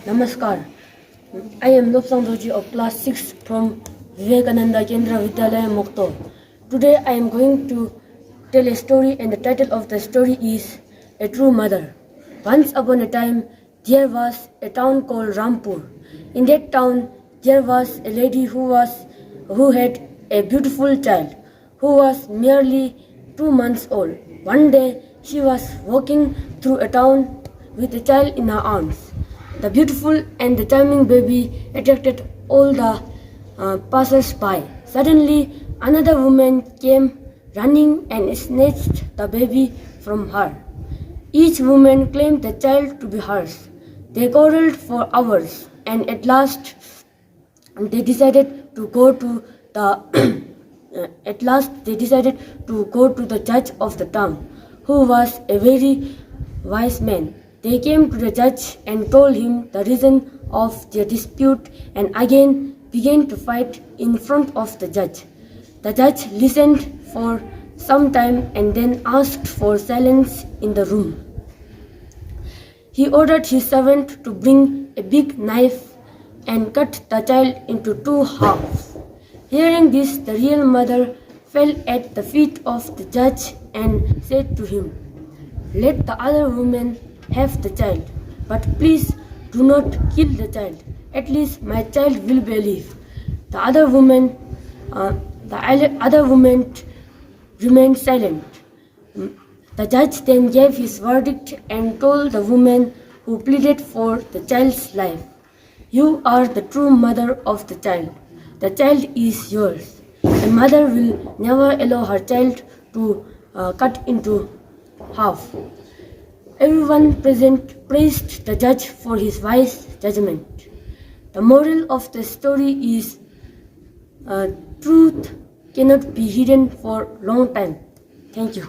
Namaskar. I am Lobsang Dorjee of class 6 from Vivekananda Kendra Mukto. Today I am going to tell a story, and the title of the story is A True Mother. Once upon a time there was a town called Rampur. In that town there was a lady who had a beautiful child who was merely 2 months old. One day she was walking through a town with a child in her arms. The beautiful and the charming baby attracted all the passers-by. Suddenly, another woman came running and snatched the baby from her. Each woman claimed the child to be hers. They quarreled for hours, and at last they decided to go to the the judge of the town, who was a very wise man. They came to the judge and told him the reason of their dispute, and again began to fight in front of the judge. The judge listened for some time and then asked for silence in the room. He ordered his servant to bring a big knife and cut the child into 2 halves. Hearing this, the real mother fell at the feet of the judge and said to him, "Let the other woman have the child, but please do not kill the child. At least my child will be alive." The other woman remained silent. The judge then gave his verdict and told the woman who pleaded for the child's life, "You are the true mother of the child. The child is yours. A mother will never allow her child to cut into half." Everyone present praised the judge for his wise judgment. The moral of the story is truth cannot be hidden for a long time. Thank you.